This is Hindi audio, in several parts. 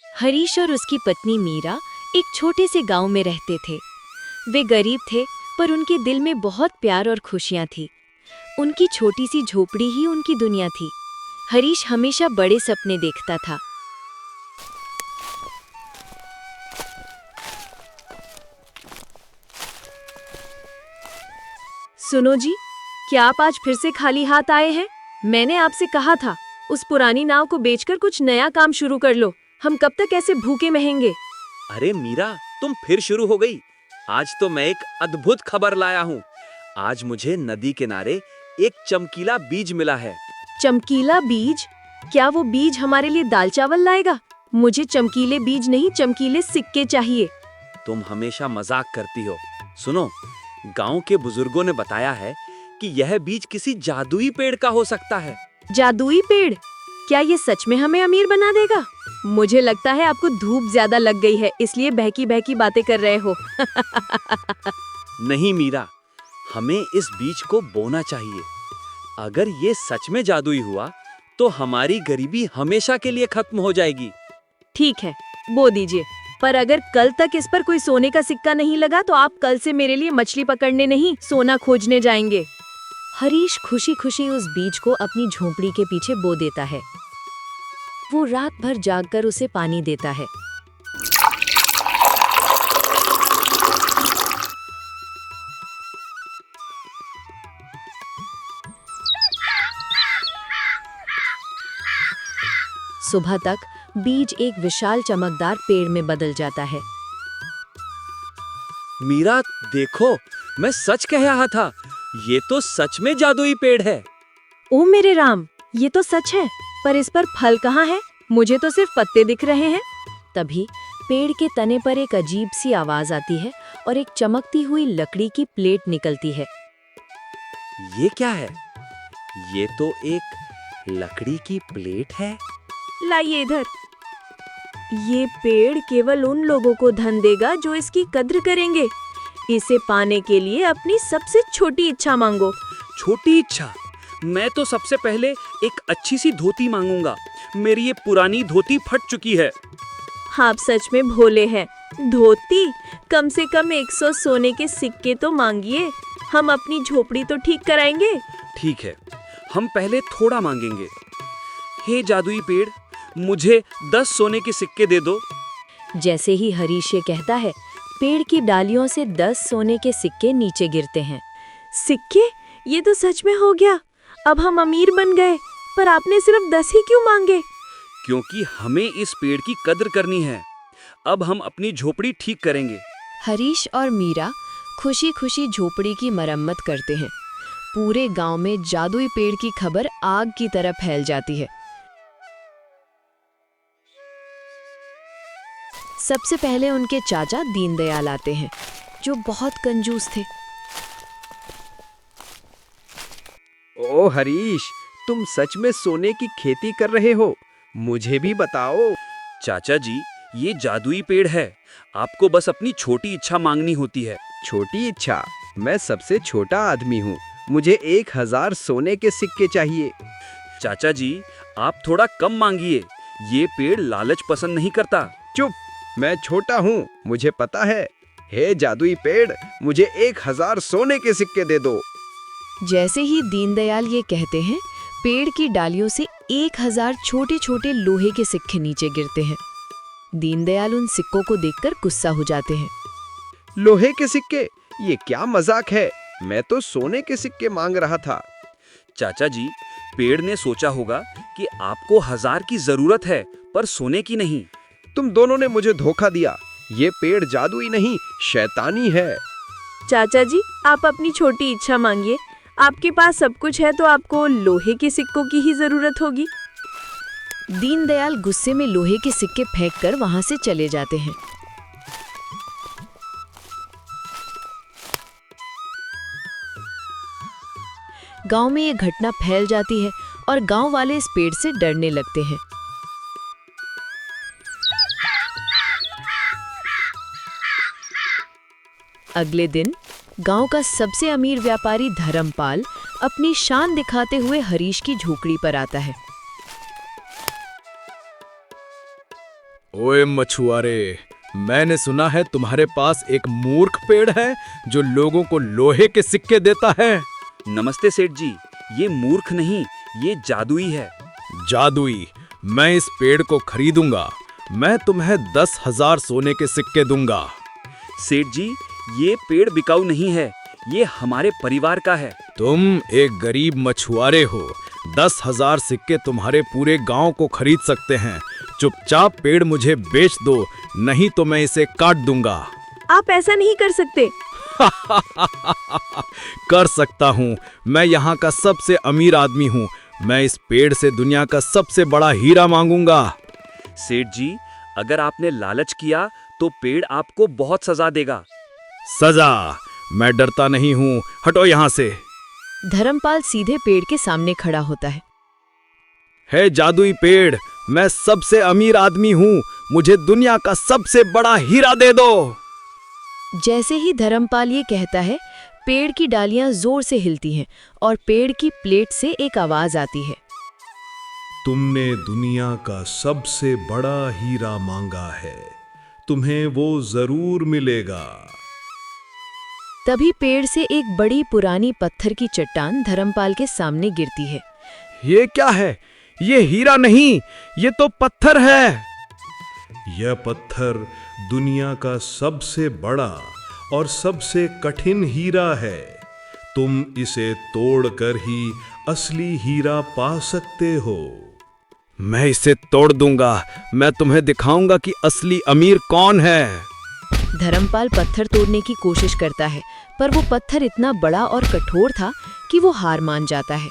हरीश और उसकी पत्नी मीरा एक छोटे से गांव में रहते थे। वे गरीब थे, पर उनके दिल में बहुत प्यार और खुशियां थी। उनकी छोटी सी झोपड़ी ही उनकी दुनिया थी। हरीश हमेशा बड़े सपने देखता था। सुनो जी, क्या आप आज फिर से खाली हाथ आए हैं? मैंने आपसे कहा था, उस पुरानी नाव को बेचकर कुछ नया काम शुरू कर लो। हम कब तक ऐसे भूखे महेंगे? अरे मीरा, तुम फिर शुरू हो गई। आज तो मैं एक अद्भुत खबर लाया हूँ। आज मुझे नदी किनारे एक चमकीला बीज मिला है। चमकीला बीज? क्या वो बीज हमारे लिए दाल चावल लाएगा? मुझे चमकीले बीज नहीं, चमकीले सिक्के चाहिए। तुम हमेशा मजाक करती हो। सुनो, गांव के बुजुर्गों ने बताया है कि यह बीज किसी जादुई पेड़ का हो सकता है। जादुई पेड़? क्या ये सच में हमें अमीर बना देगा? मुझे लगता है आपको धूप ज्यादा लग गई है, इसलिए बहकी बहकी बातें कर रहे हो। नहीं मीरा, हमें इस बीज को बोना चाहिए। अगर ये सच में जादुई हुआ तो हमारी गरीबी हमेशा के लिए खत्म हो जाएगी। ठीक है, बो दीजिए। पर अगर कल तक इस पर कोई सोने का सिक्का नहीं लगा तो आप कल से मेरे लिए मछली पकड़ने नहीं, सोना खोजने जाएंगे। हरीश खुशी खुशी उस बीज को अपनी झोपड़ी के पीछे बो देता है। वो रात भर जागकर उसे पानी देता है। सुबह तक बीज एक विशाल चमकदार पेड़ में बदल जाता है। मीरा देखो, मैं सच कह रहा था। ये तो सच में जादुई पेड़ है। ओ मेरे राम, ये तो सच है, पर इस पर फल कहाँ है? मुझे तो सिर्फ पत्ते दिख रहे हैं। तभी पेड़ के तने पर एक अजीब सी आवाज आती है और एक चमकती हुई लकड़ी की प्लेट निकलती है। ये क्या है? ये तो एक लकड़ी की प्लेट है। लाइए इधर। ये पेड़ केवल उन लोगों को धन देगा जो इसकी कद्र करेंगे। इसे पाने के लिए अपनी सबसे छोटी इच्छा मांगो। छोटी इच्छा? मैं तो सबसे पहले एक अच्छी सी धोती मांगूंगा। मेरी ये पुरानी धोती फट चुकी है। आप सच में भोले हैं। धोती? कम से कम 100 सोने के सिक्के तो मांगिए, हम अपनी झोपड़ी तो ठीक कराएंगे। ठीक है, हम पहले थोड़ा मांगेंगे। हे जादुई पेड़, मुझे 10 सोने के सिक्के दे दो। जैसे ही हरीश ये कहता है, पेड़ की डालियों से 10 सोने के सिक्के नीचे गिरते हैं। सिक्के? ये तो सच में हो गया। अब हम अमीर बन गए। पर आपने सिर्फ 10 ही क्यों मांगे? क्योंकि हमें इस पेड़ की कद्र करनी है। अब हम अपनी झोपड़ी ठीक करेंगे। हरीश और मीरा खुशी खुशी झोपड़ी की मरम्मत करते हैं। पूरे गांव में जादुई पेड़ की खबर आग की तरह फैल जाती है। सबसे पहले उनके चाचा दीनदयाल आते हैं, जो बहुत कंजूस थे। ओ हरीश, तुम सच में सोने की खेती कर रहे हो? मुझे भी बताओ। चाचा जी, ये जादुई पेड़ है। आपको बस अपनी छोटी इच्छा मांगनी होती है। छोटी इच्छा? मैं सबसे छोटा आदमी हूँ। मुझे 1000 सोने के सिक्के चाहिए। चाचा जी, आप थोड़ा कम मांगिए। ये पेड़ लालच पसंद नहीं करता। चुप, मैं छोटा हूँ, मुझे पता है। हे जादुई पेड़, मुझे 1000 सोने के सिक्के दे दो। जैसे ही दीनदयाल ये कहते हैं, पेड़ की डालियों से 1000 छोटे छोटे लोहे के सिक्के नीचे गिरते हैं। दीनदयाल उन सिक्कों को देखकर गुस्सा हो जाते हैं। लोहे के सिक्के? ये क्या मजाक है? मैं तो सोने के सिक्के मांग रहा था। चाचा जी, पेड़ ने सोचा होगा कि आपको 1000 की जरूरत है, पर सोने की नहीं। तुम दोनों ने मुझे धोखा दिया। ये पेड़ जादुई नहीं, शैतानी है। चाचा जी, आप अपनी छोटी इच्छा मांगिए। आपके पास सब कुछ है तो आपको लोहे के सिक्कों की ही जरूरत होगी। दीनदयाल गुस्से में लोहे के सिक्के फेंककर वहां से चले जाते हैं। गांव में ये घटना फैल जाती है और गांव वाले इस पेड़ से डरने लगते हैं। अगले दिन गांव का सबसे अमीर व्यापारी धर्मपाल अपनी शान दिखाते हुए हरीश की झोपड़ी पर आता है। ओए मछुआरे, मैंने सुना है तुम्हारे पास एक मूर्ख पेड़ है जो लोगों को लोहे के सिक्के देता है। नमस्ते सेठ जी, ये मूर्ख नहीं, ये जादुई है। जादुई? मैं इस पेड़ को खरीदूंगा। मैं तुम्हें 10,000 सोने के सिक्के दूंगा। सेठ जी, ये पेड़ बिकाऊ नहीं है, ये हमारे परिवार का है। तुम एक गरीब मछुआरे हो। 10,000 सिक्के तुम्हारे पूरे गांव को खरीद सकते हैं। चुपचाप पेड़ मुझे बेच दो, नहीं तो मैं इसे काट दूंगा। आप ऐसा नहीं कर सकते। कर सकता हूँ। मैं यहाँ का सबसे अमीर आदमी हूँ। मैं इस पेड़ से दुनिया का सबसे बड़ा हीरा मांगूंगा। सेठ जी, अगर आपने लालच किया तो पेड़ आपको बहुत सजा देगा। सजा? मैं डरता नहीं हूँ, हटो यहाँ से। धर्मपाल सीधे पेड़ के सामने खड़ा होता है। है जादुई पेड़, मैं सबसे अमीर आदमी हूँ। मुझे दुनिया का सबसे बड़ा हीरा दे दो। जैसे ही धर्मपाल ये कहता है, पेड़ की डालियां जोर से हिलती हैं और पेड़ की प्लेट से एक आवाज आती है। तुमने दुनिया का सबसे बड़ा हीरा मांगा है, तुम्हें वो जरूर मिलेगा। तभी पेड़ से एक बड़ी पुरानी पत्थर की चट्टान धर्मपाल के सामने गिरती है। ये क्या है? ये हीरा नहीं, ये तो पत्थर है। यह पत्थर दुनिया का सबसे बड़ा और सबसे कठिन हीरा है। तुम इसे तोड़कर ही असली हीरा पा सकते हो। मैं इसे तोड़ दूंगा। मैं तुम्हें दिखाऊंगा कि असली अमीर कौन है। धर्मपाल पत्थर तोड़ने की कोशिश करता है, पर वो पत्थर इतना बड़ा और कठोर था कि वो हार मान जाता है।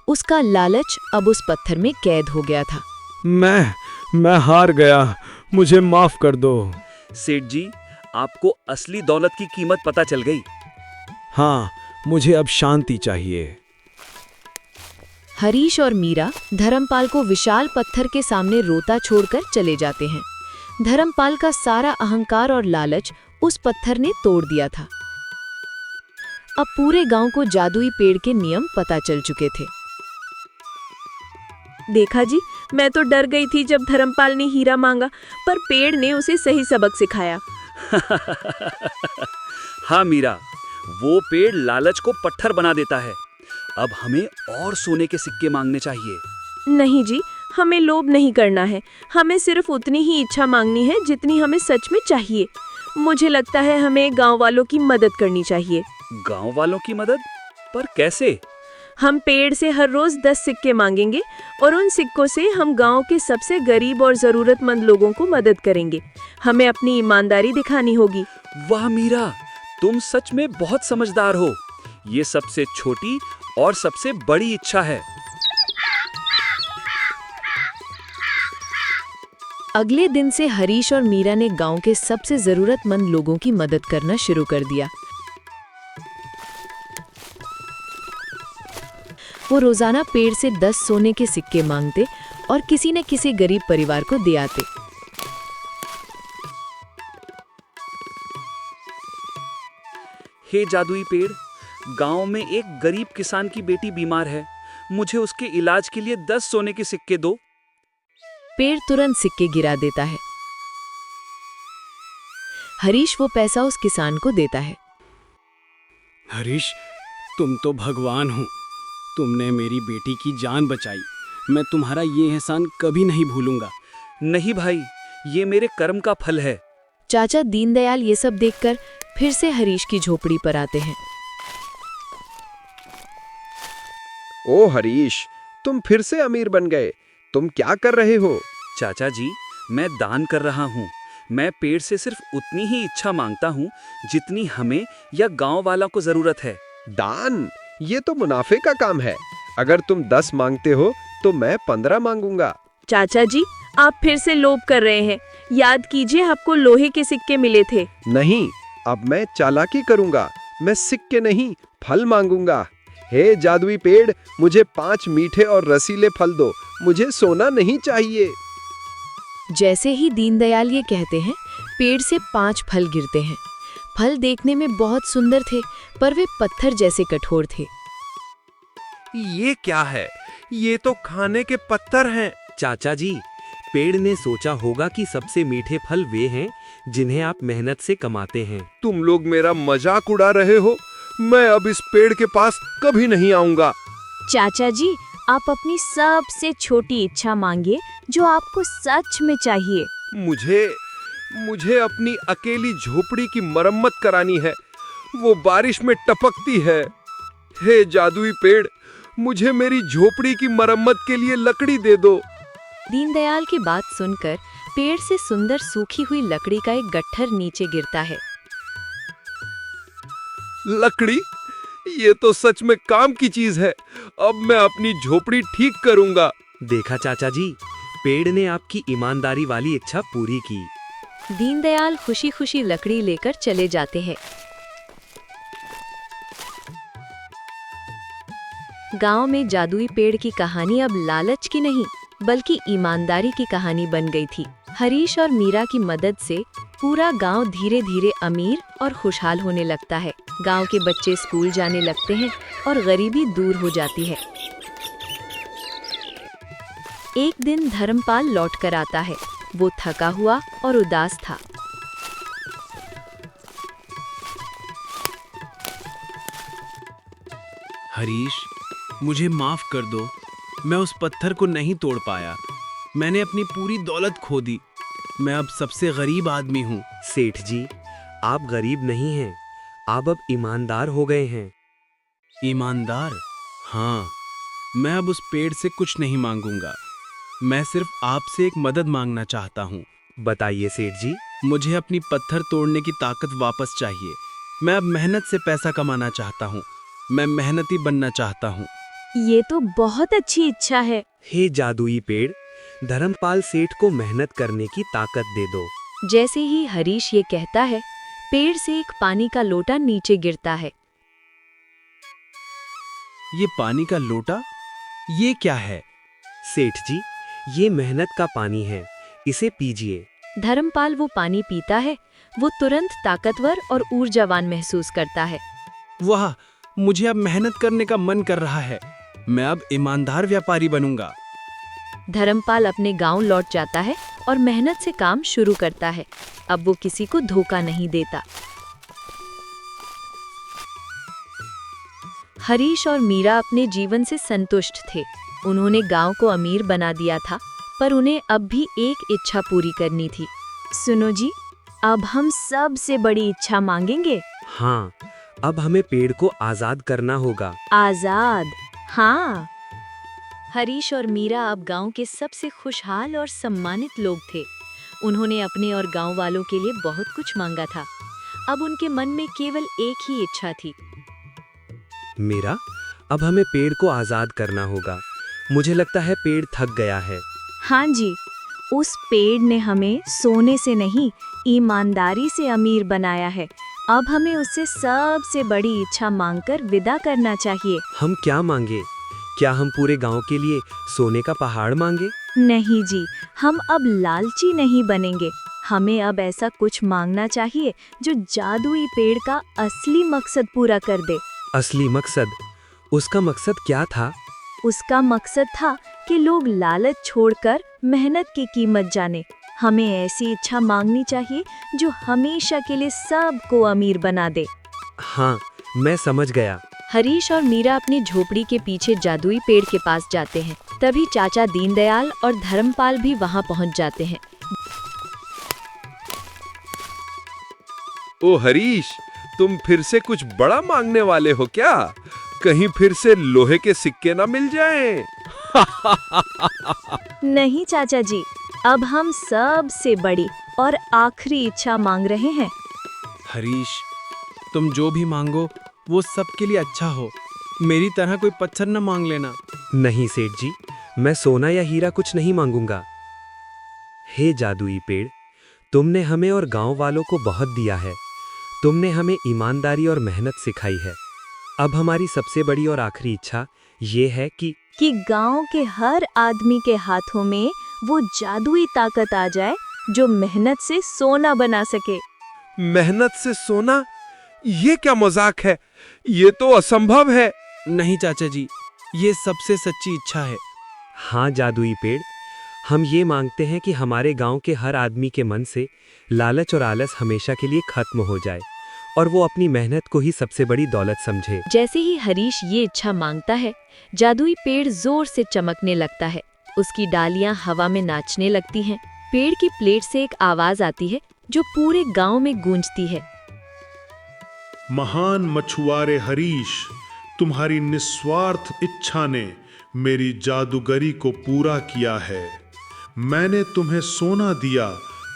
उसका लालच अब उस पत्थर में कैद हो गया था। मैं हार गया, मुझे माफ कर दो। सेठ जी, आपको असली दौलत की कीमत पता चल गई। हाँ, मुझे अब शांति चाहिए। हरीश और मीरा धर्मपाल को विशाल पत्थर के सामने रोता छोड़कर चले जाते हैं। धर्मपाल का सारा अहंकार और लालच उस पत्थर ने तोड़ दिया था। अब पूरे गांव को जादुई पेड़ के नियम पता चल चुके थे। देखा जी, मैं तो डर गई थी जब धर्मपाल ने हीरा मांगा, पर पेड़ ने उसे सही सबक सिखाया। हाँ मीरा, वो पेड़ लालच को पत्थर बना देता है। अब हमें और सोने के सिक्के मांगने चाहिए। नहीं जी, हमें लोभ नहीं करना है। हमें सिर्फ उतनी ही इच्छा मांगनी है जितनी हमें सच में चाहिए। मुझे लगता है हमें गांव वालों की मदद करनी चाहिए। गांव वालों की मदद? पर कैसे? हम पेड़ से हर रोज 10 सिक्के मांगेंगे और उन सिक्कों से हम गांव के सबसे गरीब और जरूरतमंद लोगों को मदद करेंगे। हमें अपनी ईमानदारी दिखानी होगी। वाह मीरा, तुम सच में बहुत समझदार हो। ये सबसे छोटी और सबसे बड़ी इच्छा है। अगले दिन से हरीश और मीरा ने गांव के सबसे जरूरतमंद लोगों की मदद करना शुरू कर दिया। वो रोजाना पेड़ से 10 सोने के सिक्के मांगते और किसी न किसी गरीब परिवार को दे आते। हे जादुई पेड़, गांव में एक गरीब किसान की बेटी बीमार है। मुझे उसके इलाज के लिए 10 सोने के सिक्के दो। पेड़ तुरंत सिक्के गिरा देता है। हरीश वो पैसा उस किसान को देता है। हरीश, तुम तो भगवान हो। तुमने मेरी बेटी की जान बचाई। मैं तुम्हारा ये एहसान कभी नहीं भूलूंगा। नहीं भाई, ये मेरे कर्म का फल है। चाचा दीनदयाल ये सब देखकर फिर से हरीश की झोपड़ी पर आते हैं। ओ हरीश, तुम फिर से अमीर बन गए। तुम क्या कर रहे हो? चाचा जी, मैं दान कर रहा हूँ। मैं पेड़ से सिर्फ उतनी ही इच्छा मांगता हूँ जितनी हमें या गांव वाला को जरूरत है। दान? ये तो मुनाफे का काम है। अगर तुम 10 मांगते हो तो मैं 15 मांगूंगा। चाचा जी, आप फिर से लोभ कर रहे हैं। याद कीजिए, आपको लोहे के सिक्के मिले थे। नहीं, अब मैं चालाकी करूंगा। मैं सिक्के नहीं, फल मांगूंगा। हे जादुई पेड़, मुझे 5 मीठे और रसीले फल दो। मुझे सोना नहीं चाहिए। जैसे ही दीनदयाल ये कहते हैं, पेड़ से 5 फल गिरते हैं। फल देखने में बहुत सुंदर थे, पर वे पत्थर जैसे कठोर थे। ये क्या है? ये तो खाने के पत्थर हैं। चाचा जी, पेड़ ने सोचा होगा कि सबसे मीठे फल वे हैं जिन्हें आप मेहनत से कमाते हैं। तुम लोग मेरा मजाक उड़ा रहे हो। मैं अब इस पेड़ के पास कभी नहीं आऊंगा। चाचा जी, आप अपनी सबसे छोटी इच्छा मांगिए जो आपको सच में चाहिए। मुझे अपनी अकेली झोपड़ी की मरम्मत करानी है। वो बारिश में टपकती है। हे जादुई पेड़, मुझे मेरी झोपड़ी की मरम्मत के लिए लकड़ी दे दो। दीनदयाल की बात सुनकर पेड़ से सुंदर सूखी हुई लकड़ी का एक गट्ठर नीचे गिरता है। लकड़ी? ये तो सच में काम की चीज है। अब मैं अपनी झोपड़ी ठीक करूंगा। देखा चाचा जी, पेड़ ने आपकी ईमानदारी वाली इच्छा पूरी की। दीनदयाल खुशी खुशी लकड़ी लेकर चले जाते हैं। गांव में जादुई पेड़ की कहानी अब लालच की नहीं बल्कि ईमानदारी की कहानी बन गई थी। हरीश और मीरा की मदद से पूरा गांव धीरे धीरे अमीर और खुशहाल होने लगता है। गांव के बच्चे स्कूल जाने लगते हैं और गरीबी दूर हो जाती है। एक दिन धर्मपाल लौट कर आता है। वो थका हुआ और उदास था। हरीश, मुझे माफ कर दो। मैं उस पत्थर को नहीं तोड़ पाया। मैंने अपनी पूरी दौलत खो दी। मैं अब सबसे गरीब आदमी हूँ। सेठ जी, आप गरीब नहीं हैं, आप अब ईमानदार हो गए हैं। ईमानदार? हाँ, मैं अब उस पेड़ से कुछ नहीं मांगूंगा। मैं सिर्फ आपसे एक मदद मांगना चाहता हूँ। बताइए सेठ जी। मुझे अपनी पत्थर तोड़ने की ताकत वापस चाहिए। मैं अब मेहनत से पैसा कमाना चाहता हूँ। मैं मेहनती बनना चाहता हूँ। ये तो बहुत अच्छी इच्छा है। हे जादुई पेड़, धर्मपाल सेठ को मेहनत करने की ताकत दे दो। जैसे ही हरीश ये कहता है, पेड़ से एक पानी का लोटा नीचे गिरता है। ये पानी का लोटा? ये क्या है? सेठ जी, ये मेहनत का पानी है, इसे पीजिए। धर्मपाल वो पानी पीता है। वो तुरंत ताकतवर और ऊर्जावान महसूस करता है। वाह, मुझे अब मेहनत करने का मन कर रहा है। मैं अब ईमानदार व्यापारी बनूंगा। धर्मपाल अपने गांव लौट जाता है और मेहनत से काम शुरू करता है। अब वो किसी को धोखा नहीं देता। हरीश और मीरा अपने जीवन से संतुष्ट थे। उन्होंने गांव को अमीर बना दिया था, पर उन्हें अब भी एक इच्छा पूरी करनी थी। सुनो जी, अब हम सबसे बड़ी इच्छा मांगेंगे। हाँ, अब हमें पेड़ को आजाद करना होगा। आजाद? हाँ। हरीश और मीरा अब गांव के सबसे खुशहाल और सम्मानित लोग थे। उन्होंने अपने और गांव वालों के लिए बहुत कुछ मांगा था। अब उनके मन में केवल एक ही इच्छा थी। मीरा, अब हमें पेड़ को आजाद करना होगा। मुझे लगता है पेड़ थक गया है। हाँ जी, उस पेड़ ने हमें सोने से नहीं, ईमानदारी से अमीर बनाया है। अब हमें उससे सबसे बड़ी इच्छा मांगकर विदा करना चाहिए। हम क्या मांगे? क्या हम पूरे गांव के लिए सोने का पहाड़ मांगे? नहीं जी, हम अब लालची नहीं बनेंगे। हमें अब ऐसा कुछ मांगना चाहिए जो जादुई पेड़ का असली मकसद पूरा कर दे। असली मकसद? उसका मकसद क्या था? उसका मकसद था कि लोग लालच छोड़कर मेहनत की कीमत जाने। हमें ऐसी इच्छा मांगनी चाहिए जो हमेशा के लिए सबको अमीर बना दे। हाँ, मैं समझ गया। हरीश और मीरा अपनी झोपड़ी के पीछे जादुई पेड़ के पास जाते हैं। तभी चाचा दीनदयाल और धर्मपाल भी वहां पहुंच जाते हैं। ओ हरीश, तुम फिर से कुछ बड़ा मांगने वाले हो क्या? कहीं फिर से लोहे के सिक्के ना मिल जाएं? नहीं चाचा जी, अब हम सबसे बड़ी और आखिरी इच्छा मांग रहे हैं। हरीश, तुम जो भी मांगो वो सबके लिए अच्छा हो। मेरी तरह कोई पत्थर न मांग लेना। नहीं सेठ जी, मैं सोना या हीरा कुछ नहीं मांगूंगा। हे जादुई पेड़, तुमने हमें और गांव वालों को बहुत दिया है। तुमने हमें ईमानदारी और मेहनत सिखाई है। अब हमारी सबसे बड़ी और आखिरी इच्छा ये है कि गांव के हर आदमी के हाथों में वो जादुई ताकत आ जाए जो मेहनत से सोना बना सके। मेहनत से सोना? ये क्या मजाक है? ये तो असंभव है। नहीं चाचा जी, ये सबसे सच्ची इच्छा है। हाँ जादुई पेड़, हम ये मांगते हैं कि हमारे गांव के हर आदमी के मन से लालच और आलस हमेशा के लिए खत्म हो जाए और वो अपनी मेहनत को ही सबसे बड़ी दौलत समझे। जैसे ही हरीश ये इच्छा मांगता है, जादुई पेड़ जोर से चमकने लगता है। उसकी डालियां हवा में नाचने लगती हैं। पेड़ की प्लेट से एक आवाज आती है जो पूरे गांव में गूंजती है। महान मछुआरे हरीश, तुम्हारी निस्वार्थ इच्छा ने मेरी जादूगरी को पूरा किया है। मैंने तुम्हें सोना दिया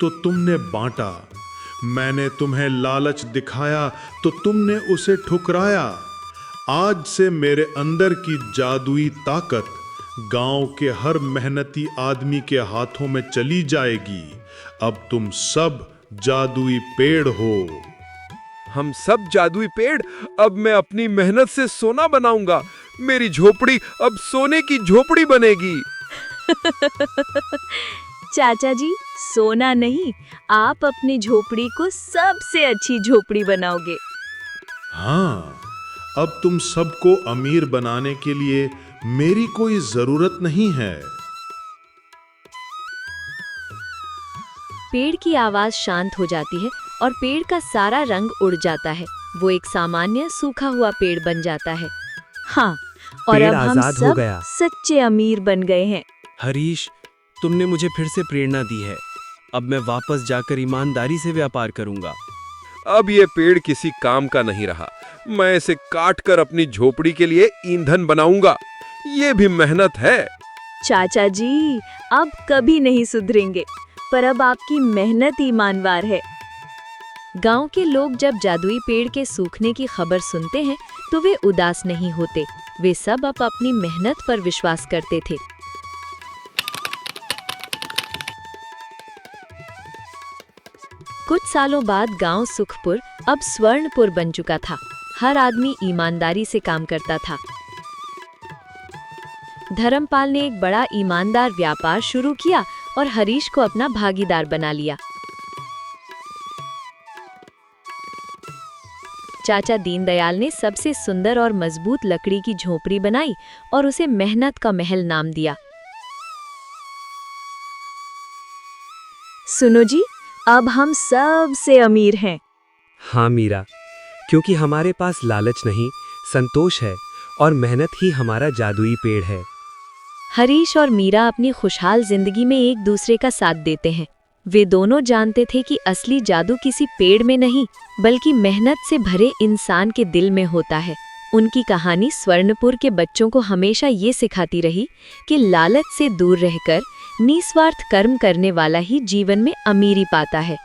तो तुमने बांटा, मैंने तुम्हें लालच दिखाया तो तुमने उसे ठुकराया। आज से मेरे अंदर की जादुई ताकत गांव के हर मेहनती आदमी के हाथों में चली जाएगी। अब तुम सब जादुई पेड़ हो। हम सब जादुई पेड़, अब मैं अपनी मेहनत से सोना बनाऊंगा। मेरी झोपड़ी अब सोने की झोपड़ी बनेगी। चाचा जी, सोना नहीं, आप अपनी झोपड़ी को सबसे अच्छी झोपड़ी बनाओगे। हाँ, अब तुम सबको अमीर बनाने के लिए मेरी कोई जरूरत नहीं है। पेड़ की आवाज शांत हो जाती है और पेड़ का सारा रंग उड़ जाता है। वो एक सामान्य सूखा हुआ पेड़ बन जाता है। हाँ, और पेड़ अब हम आजाद हो सब गया। सच्चे अमीर बन गए हैं। हरीश, तुमने मुझे फिर से प्रेरणा दी है। अब मैं वापस जाकर ईमानदारी से व्यापार करूंगा। अब ये पेड़ किसी काम का नहीं रहा। मैं इसे काट कर अपनी झोपड़ी के लिए ईंधन बनाऊंगा। ये भी मेहनत है। चाचा जी, अब कभी नहीं सुधरेंगे, पर अब आपकी मेहनत ईमानदार है। गांव के लोग जब जादुई पेड़ के सूखने की खबर सुनते हैं तो वे उदास नहीं होते। वे सब अब अपनी मेहनत पर विश्वास करते थे। कुछ सालों बाद गांव सुखपुर अब स्वर्णपुर बन चुका था। हर आदमी ईमानदारी से काम करता था। धर्मपाल ने एक बड़ा ईमानदार व्यापार शुरू किया और हरीश को अपना भागीदार बना लिया। चाचा दीनदयाल ने सबसे सुंदर और मजबूत लकड़ी की झोपड़ी बनाई और उसे मेहनत का महल नाम दिया। सुनो जी, अब हम सबसे अमीर हैं। हाँ मीरा, क्योंकि हमारे पास लालच नहीं, संतोष है और मेहनत ही हमारा जादुई पेड़ है। हरीश और मीरा अपनी खुशहाल जिंदगी में एक दूसरे का साथ देते हैं। वे दोनों जानते थे कि असली जादू किसी पेड़ में नहीं, बल्कि मेहनत से भरे इंसान के दिल में होता है। उनकी कहानी स्वर्णपुर के बच्चों को हमेशा ये सिखाती रही कि लालच से दूर रहकर निस्वार्थ कर्म करने वाला ही जीवन में अमीरी पाता है।